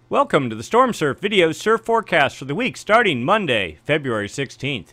Welcome to the Stormsurf video surf forecast for the week starting Monday, February 16th.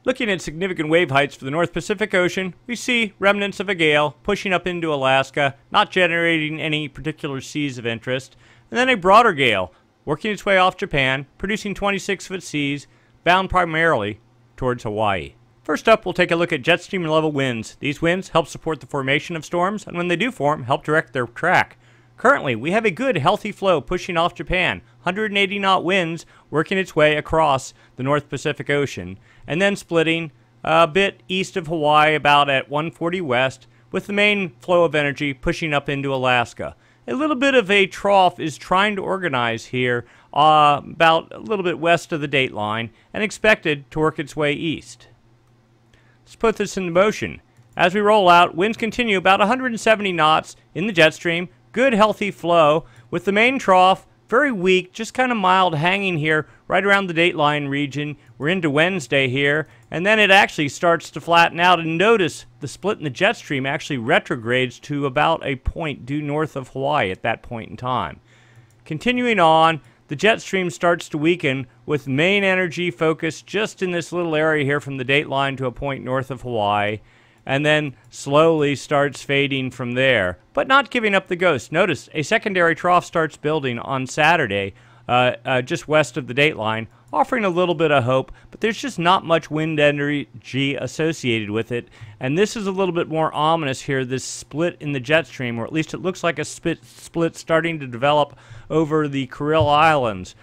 Looking at significant wave heights for the North Pacific Ocean, we see remnants of a gale pushing up into Alaska, not generating any particular seas of interest, and then a broader gale working its way off Japan, producing 26-foot seas, bound primarily towards Hawaii. First up, we'll take a look at jet stream level winds. These winds help support the formation of storms, and when they do form, help direct their track. Currently, we have a good, healthy flow pushing off Japan, 180-knot winds working its way across the North Pacific Ocean, and then splitting a bit east of Hawaii, about at 140 west, with the main flow of energy pushing up into Alaska. A little bit of a trough is trying to organize here, about a little bit west of the date line, and expected to work its way east. Let's put this into motion. As we roll out, winds continue about 170 knots in the jet stream. Good healthy flow with the main trough very weak, just kind of mild hanging here right around the dateline region. We're into Wednesday here, and then it actually starts to flatten out, and notice the split in the jet stream actually retrogrades to about a point due north of Hawaii at that point in time. Continuing on, the jet stream starts to weaken with main energy focused just in this little area here from the dateline to a point north of Hawaii, and then slowly starts fading from there, but not giving up the ghost. Notice a secondary trough starts building on Saturday, just west of the dateline, offering a little bit of hope, but there's just not much wind energy associated with it, and this is a little bit more ominous here, this split in the jet stream, or at least it looks like a split starting to develop over the Kuril Islands,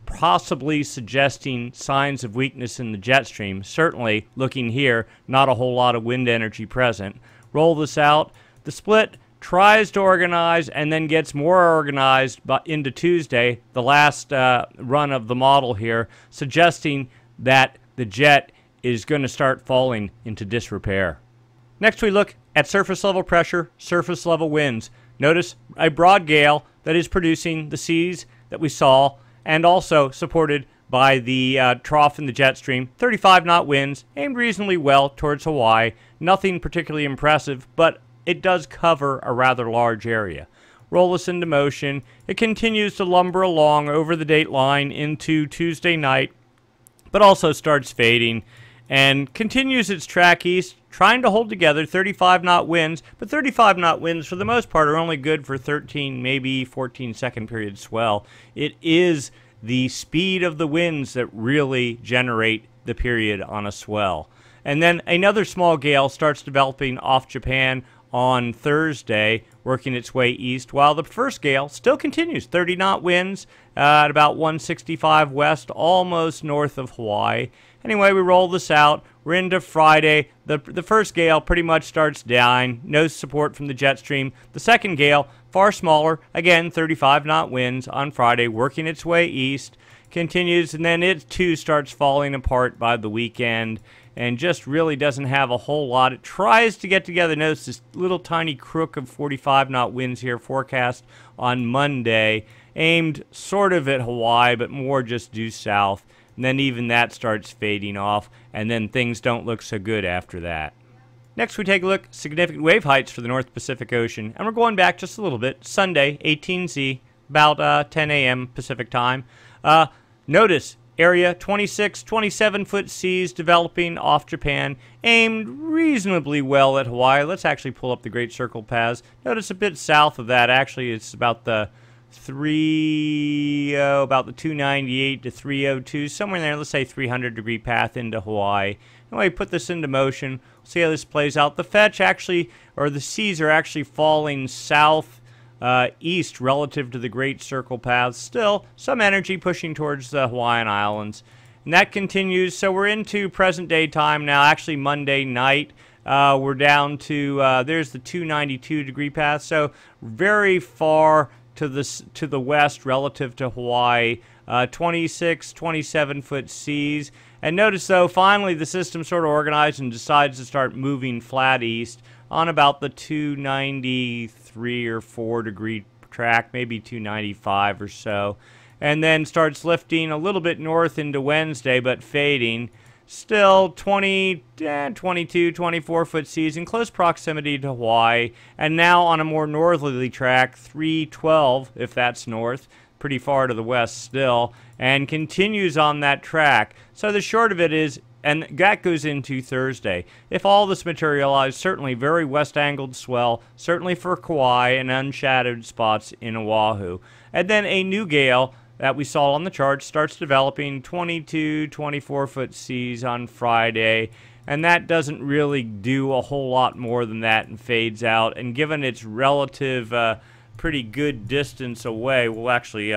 possibly suggesting signs of weakness in the jet stream. Certainly, looking here, not a whole lot of wind energy present. Roll this out. The split tries to organize and then gets more organized into Tuesday, the last run of the model here, suggesting that the jet is going to start falling into disrepair. Next, we look at surface level pressure, surface level winds. Notice a broad gale that is producing the seas that we saw, and also supported by the trough in the jet stream. 35-knot winds, aimed reasonably well towards Hawaii. Nothing particularly impressive, but it does cover a rather large area. Roll this into motion. It continues to lumber along over the date line into Tuesday night, but also starts fading and continues its track east, trying to hold together. 35-knot winds, but 35-knot winds for the most part are only good for 13, maybe 14-second period swell. It is the speed of the winds that really generate the period on a swell. And then another small gale starts developing off Japan on Thursday, working its way east, while the first gale still continues. 30-knot winds at about 165 west, almost north of Hawaii. Anyway, we roll this out. We're into Friday. The first gale pretty much starts dying. No support from the jet stream. The second gale, far smaller. Again, 35-knot winds on Friday, working its way east. Continues, and then it too starts falling apart by the weekend and just really doesn't have a whole lot. It tries to get together. Notice this little tiny crook of 45-knot winds here forecast on Monday, aimed sort of at Hawaii, but more just due south. And then even that starts fading off, and then things don't look so good after that. Next, we take a look at significant wave heights for the North Pacific Ocean, and we're going back just a little bit. Sunday, 18Z, about 10 a.m. Pacific time. Notice area 26, 27-foot seas developing off Japan, aimed reasonably well at Hawaii. Let's actually pull up the Great Circle paths. Notice a bit south of that, actually, it's about the 298 to 302, somewhere in there, let's say 300-degree path into Hawaii. And we put this into motion. We'll see how this plays out. The fetch actually, or the seas are actually falling south east relative to the Great Circle paths. Still, some energy pushing towards the Hawaiian Islands. And that continues, so we're into present day time now, actually Monday night. We're down to, there's the 292-degree path, so very far to the west relative to Hawaii, 26, 27-foot seas. And notice, though, finally the system sort of organized and decides to start moving flat east on about the 293 or 4-degree track, maybe 295 or so, and then starts lifting a little bit north into Wednesday, but fading. still 22, 24-foot seas in close proximity to Hawaii, and now on a more northerly track, 312, if that's north, pretty far to the west still, and continues on that track. So the short of it is, and that goes into Thursday. If all this materializes, certainly very west-angled swell, certainly for Kauai and unshadowed spots in Oahu. And then a new gale that we saw on the chart starts developing 22, 24-foot seas on Friday, and that doesn't really do a whole lot more than that and fades out. And given its relative pretty good distance away, we'll actually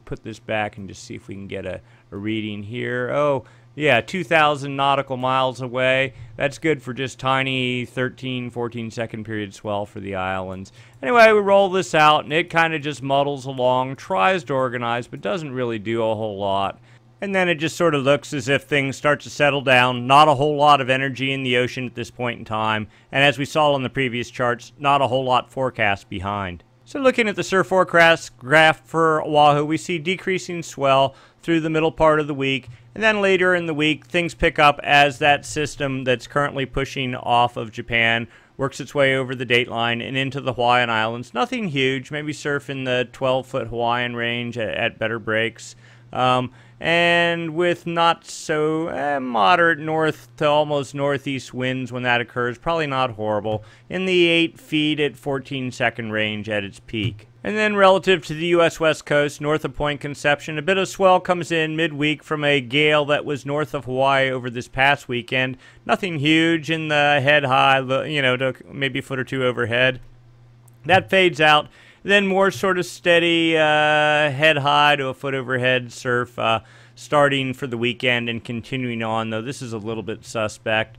put this back and just see if we can get a reading here. Oh, yeah, 2,000 nautical miles away. That's good for just tiny 13, 14-second period swell for the islands. Anyway, we roll this out, and it kind of just muddles along, tries to organize, but doesn't really do a whole lot. And then it just sort of looks as if things start to settle down. Not a whole lot of energy in the ocean at this point in time. And as we saw on the previous charts, not a whole lot forecast behind. So looking at the surf forecast graph for Oahu, we see decreasing swell through the middle part of the week. And then later in the week, things pick up as that system that's currently pushing off of Japan works its way over the dateline and into the Hawaiian Islands. Nothing huge, maybe surf in the 12-foot Hawaiian range at better breaks. And with not so moderate north to almost northeast winds when that occurs, probably not horrible, in the 8 feet at 14-second range at its peak. And then relative to the U.S. West Coast, north of Point Conception, a bit of swell comes in midweek from a gale that was north of Hawaii over this past weekend. Nothing huge in the head high, you know, to maybe a foot or two overhead. That fades out. Then more sort of steady head high to a foot overhead surf starting for the weekend and continuing on, though this is a little bit suspect.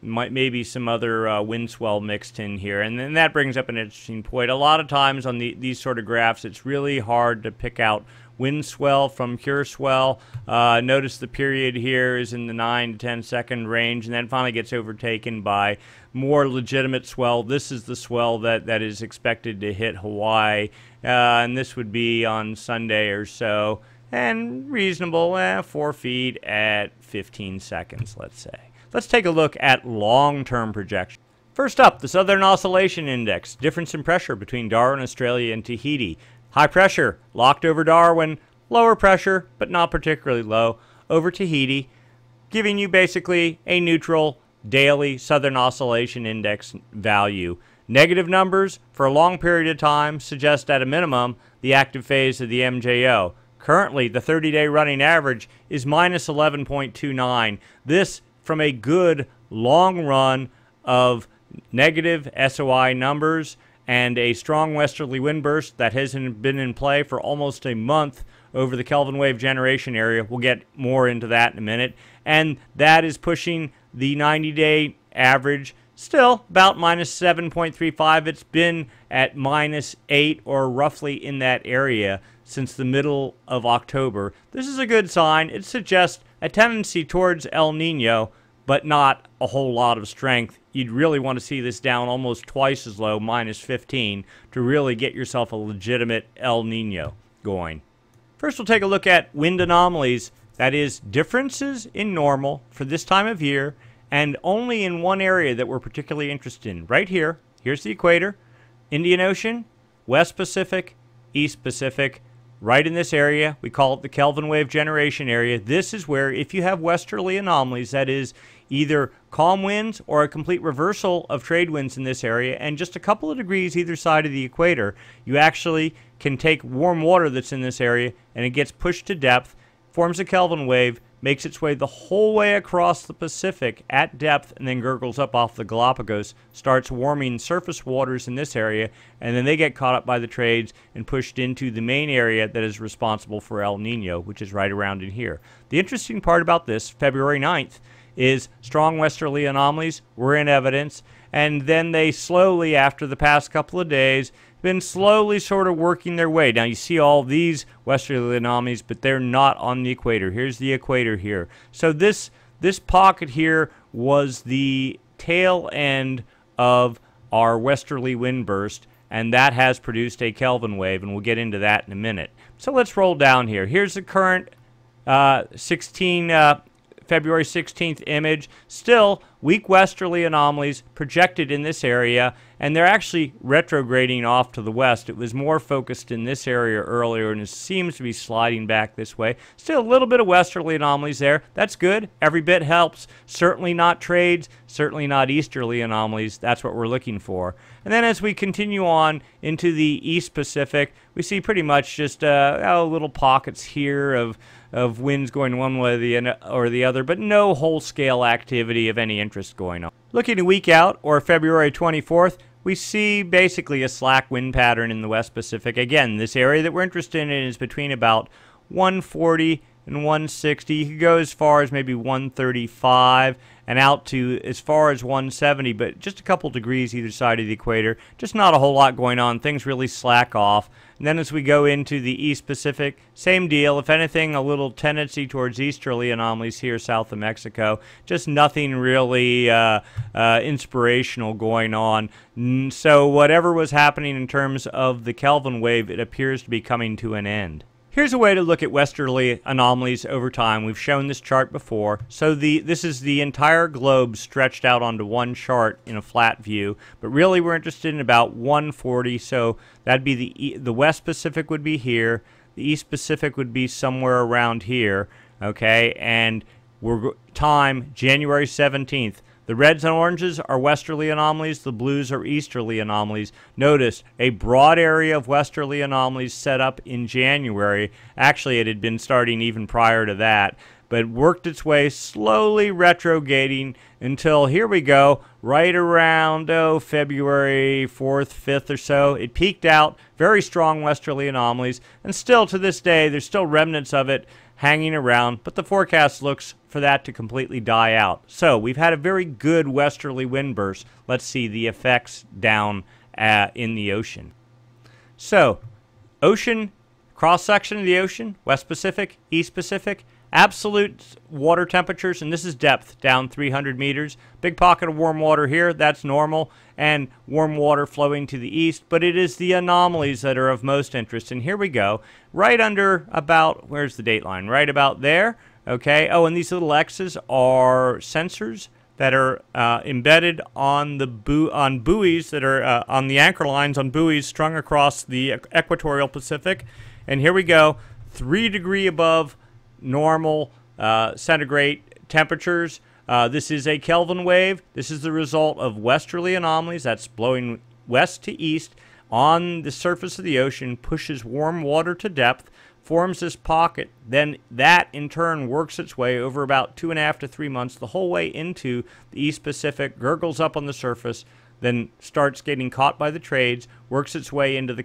Maybe some other wind swell mixed in here. And then that brings up an interesting point. A lot of times on these sort of graphs, it's really hard to pick out wind swell from pure swell. Notice the period here is in the 9 to 10 second range, and then finally gets overtaken by more legitimate swell. This is the swell that is expected to hit Hawaii, and this would be on Sunday or so, and reasonable, 4 feet at 15 seconds, let's say. Let's take a look at long-term projection. First up, the Southern Oscillation Index, difference in pressure between Darwin, Australia, and Tahiti. High pressure, locked over Darwin. Lower pressure, but not particularly low, over Tahiti, giving you basically a neutral daily Southern Oscillation Index value. Negative numbers for a long period of time suggest at a minimum the active phase of the MJO. Currently, the 30-day running average is minus 11.29. This from a good long run of negative SOI numbers and a strong westerly wind burst that hasn't been in play for almost a month over the Kelvin wave generation area. We'll get more into that in a minute. And that is pushing the 90-day average still about minus 7.35. It's been at minus 8 or roughly in that area since the middle of October. This is a good sign. It suggests a tendency towards El Nino, but not a whole lot of strength. You'd really want to see this down almost twice as low, minus 15, to really get yourself a legitimate El Nino going. First, we'll take a look at wind anomalies, that is, differences in normal for this time of year, and only in one area that we're particularly interested in. Right here, here's the equator, Indian Ocean, West Pacific, East Pacific. Right in this area, we call it the Kelvin wave generation area. This is where, if you have westerly anomalies, that is either calm winds or a complete reversal of trade winds in this area, and just a couple of degrees either side of the equator, you actually can take warm water that's in this area and it gets pushed to depth, forms a Kelvin wave, makes its way the whole way across the Pacific at depth, and then gurgles up off the Galapagos, starts warming surface waters in this area, and then they get caught up by the trades and pushed into the main area that is responsible for El Nino, which is right around in here. The interesting part about this, February 9th, is strong westerly anomalies were in evidence, and then they slowly, after the past couple of days, been slowly sort of working their way. Now you see all these westerly anomalies, but they're not on the equator. Here's the equator here. So this pocket here was the tail end of our westerly wind burst, and that has produced a Kelvin wave, and we'll get into that in a minute. So let's roll down here. Here's the current 16 February 16th image, still weak westerly anomalies projected in this area, and they're actually retrograding off to the west. It was more focused in this area earlier, and it seems to be sliding back this way. Still a little bit of westerly anomalies there. That's good. Every bit helps. Certainly not trades, certainly not easterly anomalies. That's what we're looking for. And then as we continue on into the East Pacific, we see pretty much just little pockets here of winds going one way or the other, but no whole-scale activity of any interest going on. Looking a week out, or February 24th, we see basically a slack wind pattern in the West Pacific. Again, this area that we're interested in is between about 140 and 160. You could go as far as maybe 135 and out to as far as 170, but just a couple degrees either side of the equator. Just not a whole lot going on. Things really slack off. And then as we go into the East Pacific, same deal. If anything, a little tendency towards easterly anomalies here south of Mexico. Just nothing really inspirational going on. So whatever was happening in terms of the Kelvin wave, it appears to be coming to an end. Here's a way to look at westerly anomalies over time. We've shown this chart before. So this is the entire globe stretched out onto one chart in a flat view. But really we're interested in about 140. So that'd be the West Pacific would be here. The East Pacific would be somewhere around here. Okay, and time January 17th. The reds and oranges are westerly anomalies. The blues are easterly anomalies. Notice a broad area of westerly anomalies set up in January. Actually, it had been starting even prior to that, but worked its way slowly retrograding until, here we go, right around February 4th, 5th or so. It peaked out, very strong westerly anomalies, and still to this day, there's still remnants of it hanging around, but the forecast looks for that to completely die out. So we've had a very good westerly wind burst. Let's see the effects down in the ocean. So ocean, cross-section of the ocean, West Pacific, East Pacific, absolute water temperatures, and this is depth, down 300 meters. Big pocket of warm water here, that's normal, and warm water flowing to the east, but it is the anomalies that are of most interest. And here we go, right under about, where's the date line? Right about there, okay? Oh, and these little X's are sensors that are embedded on the buoys that are on the anchor lines on buoys strung across the equatorial Pacific. And here we go, 3 degrees above normal centigrade temperatures. This is a Kelvin wave. This is the result of westerly anomalies. That's blowing west to east on the surface of the ocean, pushes warm water to depth, forms this pocket. Then that in turn works its way over about 2.5 to 3 months, the whole way into the East Pacific, gurgles up on the surface, then starts getting caught by the trades, works its way into the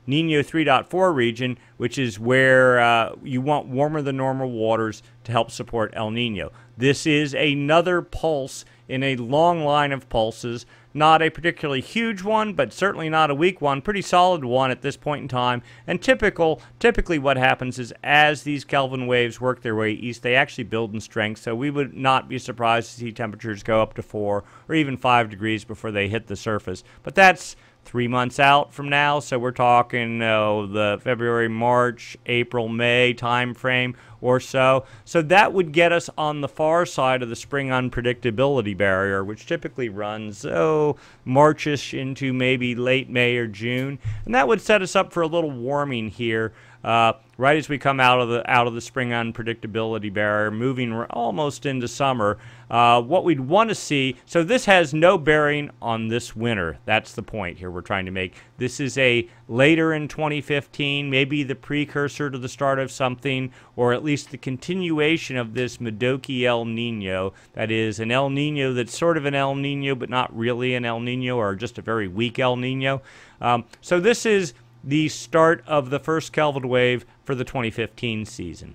Nino 3.4 region, which is where you want warmer than normal waters to help support El Nino. This is another pulse in a long line of pulses, not a particularly huge one, but certainly not a weak one, pretty solid one at this point in time. And typically what happens is as these Kelvin waves work their way east, they actually build in strength, so we would not be surprised to see temperatures go up to 4 or even 5 degrees before they hit the surface. But that's 3 months out from now, so we're talking the February, March, April, May time frame or so. So that would get us on the far side of the spring unpredictability barrier, which typically runs Marchish into maybe late May or June, and that would set us up for a little warming here right as we come out of the spring unpredictability barrier, moving almost into summer. What we'd want to see, so this has no bearing on this winter. That's the point here we're trying to make. This is a later in 2015, maybe the precursor to the start of something, or at least the continuation of this Modoki El Nino. That is an El Nino that's sort of an El Nino, but not really an El Nino, or just a very weak El Nino. So this is the start of the first Kelvin wave for the 2015 season.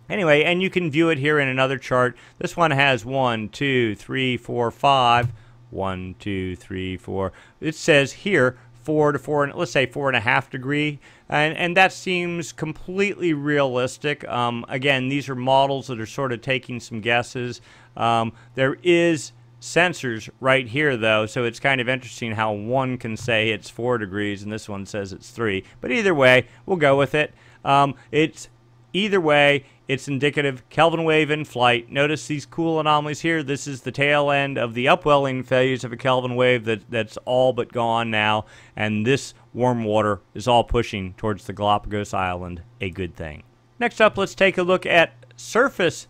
Anyway, and you can view it here in another chart. This one has 1, 2, 3, 4, 5. 1, 2, 3, 4. It says here 4 to 4, let's say 4.5 degree, and that seems completely realistic. Again, these are models that are sort of taking some guesses. There is sensors right here though, so it's kind of interesting how one can say it's 4 degrees and this one says it's 3, but either way we'll go with it. Either way it's indicative Kelvin wave in flight. Notice these cool anomalies here. This is the tail end of the upwelling phase of a Kelvin wave that's all but gone now, and this warm water is all pushing towards the Galapagos Island, a good thing. Next up, let's take a look at surface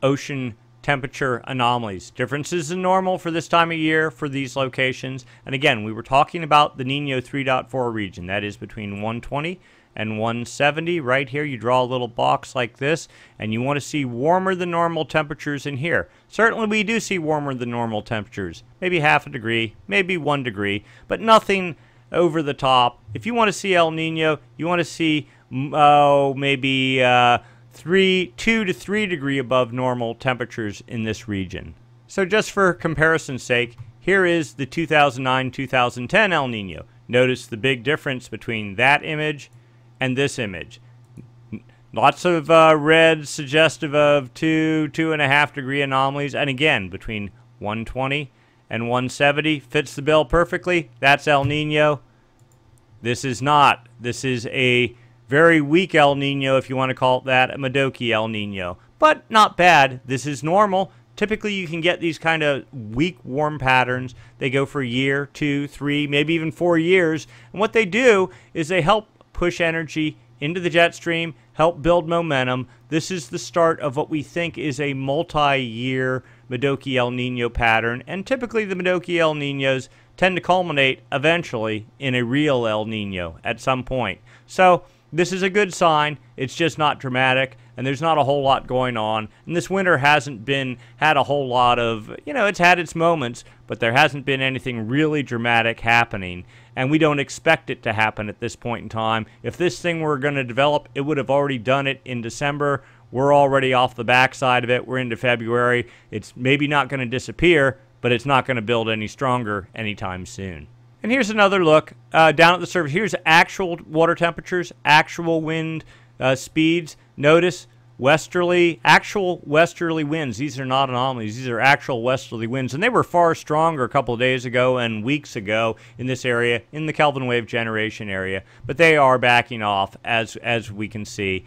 ocean temperature anomalies. Differences in normal for this time of year for these locations. And again, we were talking about the Nino 3.4 region. That is between 120 and 170. Right here, you draw a little box like this, and you want to see warmer than normal temperatures in here. Certainly, we do see warmer than normal temperatures. Maybe half a degree, maybe 1 degree, but nothing over the top. If you want to see El Nino, you want to see, maybe 2 to 3 degree above normal temperatures in this region. So just for comparison's sake, here is the 2009-2010 El Nino. Notice the big difference between that image and this image. Lots of red suggestive of 2.5 degree anomalies, and again, between 120 and 170 fits the bill perfectly. That's El Nino. This is not. This is a very weak El Nino, if you want to call it that, a Modoki El Nino. But not bad. This is normal. Typically, you can get these kind of weak warm patterns. They go for a year, 2, 3, maybe even 4 years. And what they do is they help push energy into the jet stream, help build momentum. This is the start of what we think is a multi-year Modoki El Nino pattern. And typically, the Modoki El Ninos tend to culminate eventually in a real El Nino at some point. So this is a good sign. It's just not dramatic, and there's not a whole lot going on. And this winter hasn't had a whole lot of, it's had its moments, but there hasn't been anything really dramatic happening. And we don't expect it to happen at this point in time. If this thing were going to develop, it would have already done it in December. We're already off the backside of it. We're into February. It's maybe not going to disappear, but it's not going to build any stronger anytime soon. And here's another look down at the surface. Here's actual water temperatures, actual wind speeds. Notice actual westerly winds. These are not anomalies. These are actual westerly winds. And they were far stronger a couple of days ago and weeks ago in this area, in the Kelvin wave generation area. But they are backing off, as we can see.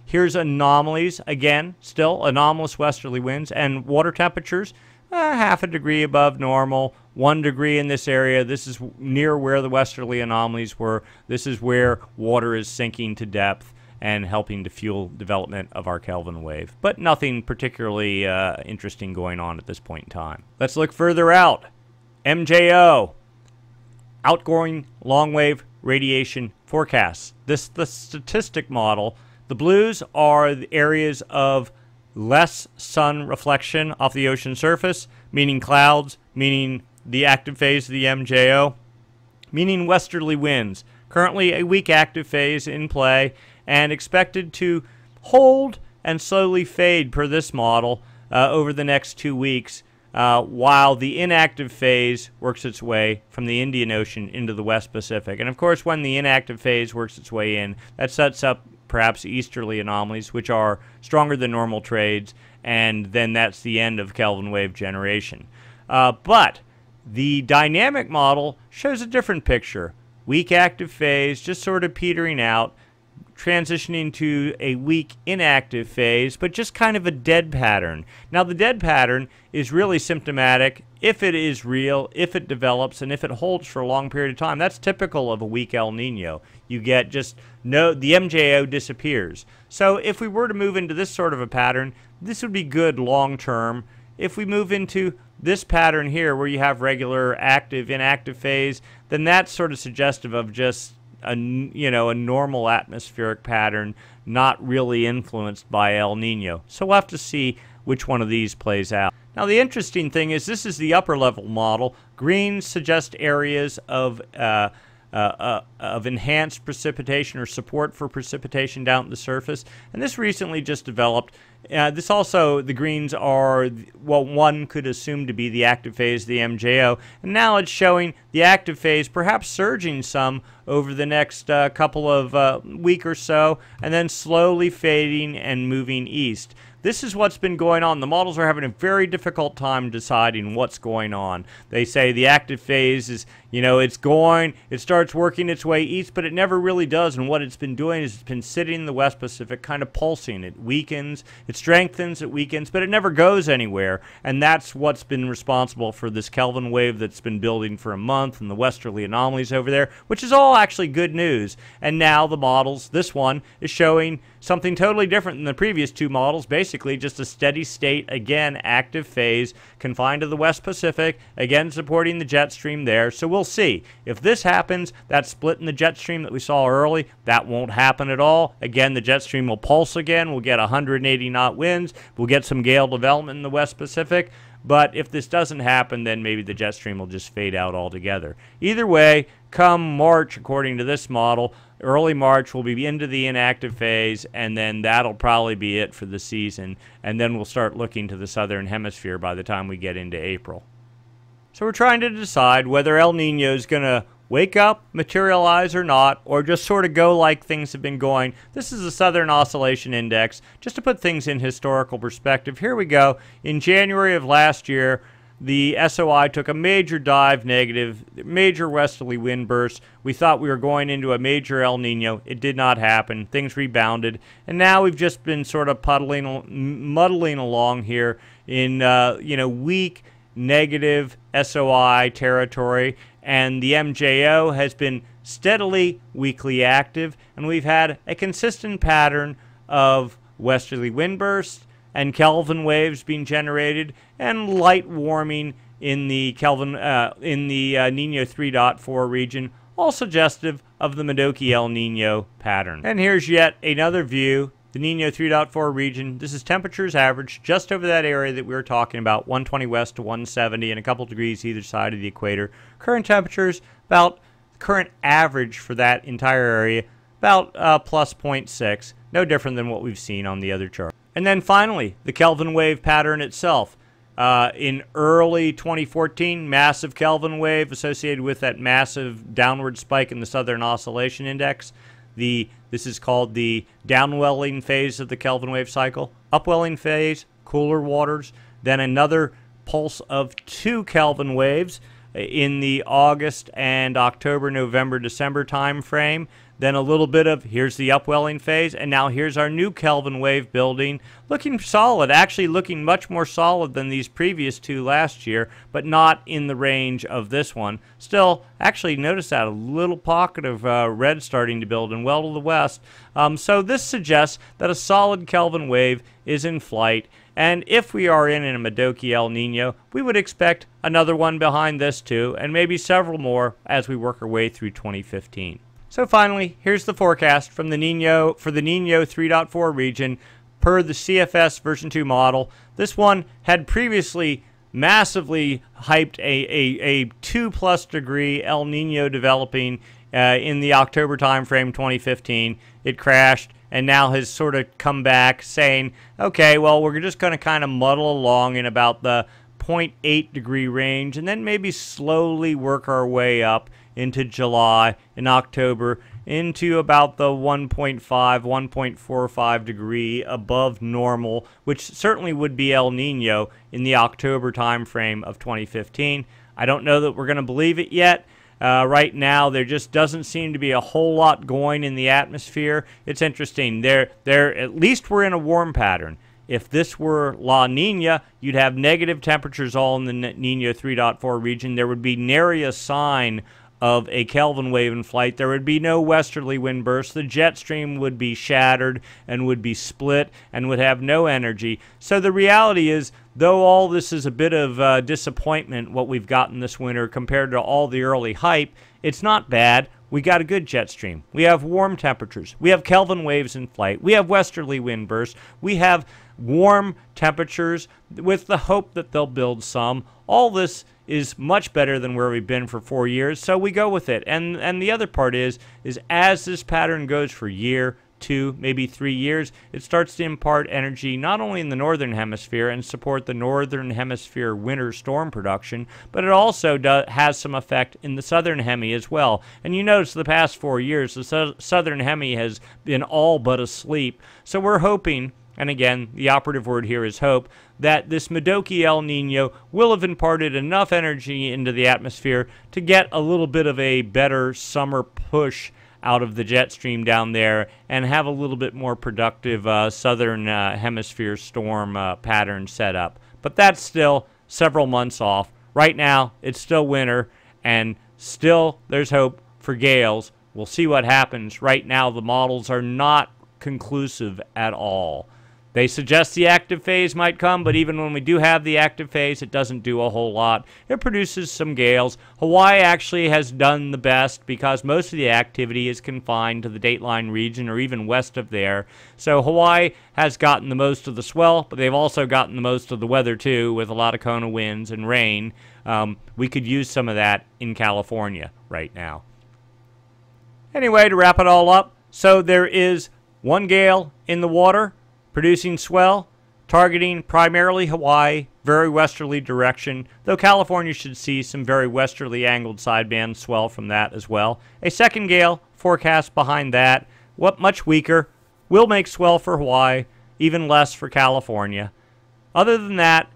Here's anomalies. Again, still anomalous westerly winds and water temperatures. Half a degree above normal, 1 degree in this area. This is near where the westerly anomalies were. This is where water is sinking to depth and helping to fuel development of our Kelvin wave. But nothing particularly interesting going on at this point in time. Let's look further out. MJO, outgoing long wave radiation forecasts. This is the statistic model. The blues are the areas of less sun reflection off the ocean surface, meaning clouds, meaning the active phase of the MJO, meaning westerly winds. Currently a weak active phase in play and expected to hold and slowly fade per this model over the next 2 weeks while the inactive phase works its way from the Indian Ocean into the West Pacific. And of course, when the inactive phase works its way in, that sets up perhaps easterly anomalies, which are stronger than normal trades, and then that's the end of Kelvin wave generation. But the dynamic model shows a different picture. Weak active phase, just sort of petering out, transitioning to a weak inactive phase, but just kind of a dead pattern. Now, the dead pattern is really symptomatic if it is real, if it develops, and if it holds for a long period of time. That's typical of a weak El Nino. You get the MJO disappears. So if we were to move into this sort of a pattern, this would be good long term. If we move into this pattern here where you have regular active, inactive phase, then that's sort of suggestive of just a normal atmospheric pattern, not really influenced by El Nino. So we'll have to see which one of these plays out. Now, the interesting thing is this is the upper level model. Greens suggest areas of enhanced precipitation or support for precipitation down at the surface. And this recently just developed. This also, the greens are what one could assume to be the active phase of the MJO. And now it's showing the active phase perhaps surging some over the next couple of week or so, and then slowly fading and moving east. this is what's been going on. The models are having a very difficult time deciding what's going on. They say the active phase is, it starts working its way east, but it never really does. And what it's been doing is it's been sitting in the West Pacific, kind of pulsing. It weakens, it strengthens, it weakens, but it never goes anywhere. And that's what's been responsible for this Kelvin wave that's been building for a month and the westerly anomalies over there, which is all actually good news. And now the models, this one, is showing something totally different than the previous two models. Basically just a steady state, again, active phase, confined to the West Pacific, again supporting the jet stream there. So we'll see. If this happens, that split in the jet stream that we saw early, that won't happen at all. Again, the jet stream will pulse again. We'll get 180 knot winds. We'll get some gale development in the West Pacific. But if this doesn't happen, then maybe the jet stream will just fade out altogether. Either way, come March, according to this model, early March, we'll be into the inactive phase, and then that'll probably be it for the season. And then we'll start looking to the southern hemisphere by the time we get into April. So we're trying to decide whether El Nino is going to wake up, materialize or not, or just sort of go like things have been going. This is the Southern Oscillation Index. Just to put things in historical perspective, here we go. In January of last year, the SOI took a major dive negative, major westerly wind bursts. We thought we were going into a major El Nino. It did not happen. Things rebounded. And now we've just been sort of muddling along here in, weak negative SOI territory. And the MJO has been steadily weakly active, and we've had a consistent pattern of westerly wind bursts and Kelvin waves being generated, and light warming in the Nino 3.4 region, all suggestive of the Modoki El Nino pattern. And here's yet another view. The Nino 3.4 region, this is temperatures average just over that area that we were talking about, 120 west to 170 and a couple degrees either side of the equator. Current temperatures, about current average for that entire area, about plus 0.6, no different than what we've seen on the other chart. And then finally, the Kelvin wave pattern itself. In early 2014, massive Kelvin wave associated with that massive downward spike in the Southern Oscillation Index. This is called the downwelling phase of the Kelvin wave cycle. Upwelling phase, cooler waters, then another pulse of 2 Kelvin waves in the August and October, November, December time frame. Then a little bit of, here's the upwelling phase, and now here's our new Kelvin wave building. Looking solid, actually looking much more solid than these previous two last year, but not in the range of this one. Still, actually notice that a little pocket of red starting to build and well to the west. So this suggests that a solid Kelvin wave is in flight. And if we are in a Modoki El Nino, we would expect another one behind this too, and maybe several more as we work our way through 2015. So finally, here's the forecast from the Nino for the Nino 3.4 region per the CFS version 2 model. This one had previously massively hyped a 2+ degree El Nino developing in the October timeframe 2015. It crashed and now has sort of come back saying, okay, well, we're just going to kind of muddle along in about the 0.8 degree range and then maybe slowly work our way up into July and October into about the 1.5, 1.45 degree above normal, which certainly would be El Nino in the October timeframe of 2015. I don't know that we're going to believe it yet. Right now, there just doesn't seem to be a whole lot going in the atmosphere. It's interesting. At least we're in a warm pattern. If this were La Nina, you'd have negative temperatures all in the Nino 3.4 region. There would be nary a sign of a Kelvin wave in flight. There would be no westerly wind bursts. The jet stream would be shattered and would be split and would have no energy. So the reality is, though all this is a bit of disappointment, what we've gotten this winter compared to all the early hype, it's not bad. We got a good jet stream. We have warm temperatures. We have Kelvin waves in flight. We have westerly wind bursts. We have warm temperatures with the hope that they'll build some. All this is much better than where we've been for 4 years, so we go with it. And the other part is as this pattern goes for year, 2, maybe 3 years, it starts to impart energy not only in the northern hemisphere and support the northern hemisphere winter storm production, but it also has some effect in the southern hemi as well. And you notice the past 4 years, the southern hemi has been all but asleep. So we're hoping and again, the operative word here is hope, that this Modoki El Nino will have imparted enough energy into the atmosphere to get a little bit of a better summer push out of the jet stream down there and have a little bit more productive southern hemisphere storm pattern set up. But that's still several months off. Right now, it's still winter, and still there's hope for gales. We'll see what happens. Right now, the models are not conclusive at all. They suggest the active phase might come, but even when we do have the active phase, it doesn't do a whole lot. It produces some gales. Hawaii actually has done the best because most of the activity is confined to the Dateline region or even west of there. So Hawaii has gotten the most of the swell, but they've also gotten the most of the weather too, with a lot of Kona winds and rain. We could use some of that in California right now. Anyway, to wrap it all up, so there is one gale in the water, producing swell, targeting primarily Hawaii, very westerly direction, though California should see some very westerly angled sideband swell from that as well. A second gale forecast behind that, what much weaker, will make swell for Hawaii, even less for California. Other than that,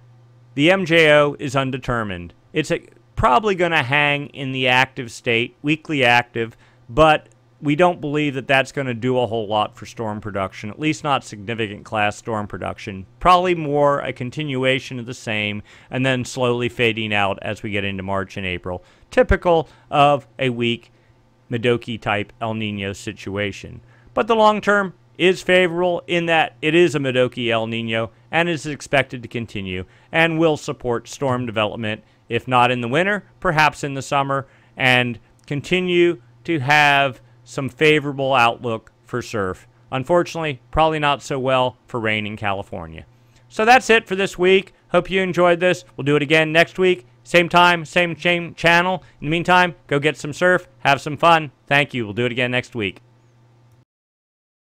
the MJO is undetermined. It's probably going to hang in the active state, weakly active, but we don't believe that that's going to do a whole lot for storm production, at least not significant class storm production. Probably more a continuation of the same and then slowly fading out as we get into March and April, typical of a weak Modoki-type El Nino situation. But the long term is favorable in that it is a Modoki El Nino and is expected to continue and will support storm development, if not in the winter, perhaps in the summer, and continue to have some favorable outlook for surf. Unfortunately, probably not so well for rain in California. So that's it for this week. Hope you enjoyed this. We'll do it again next week. Same time, same channel. In the meantime, go get some surf. Have some fun. Thank you. We'll do it again next week.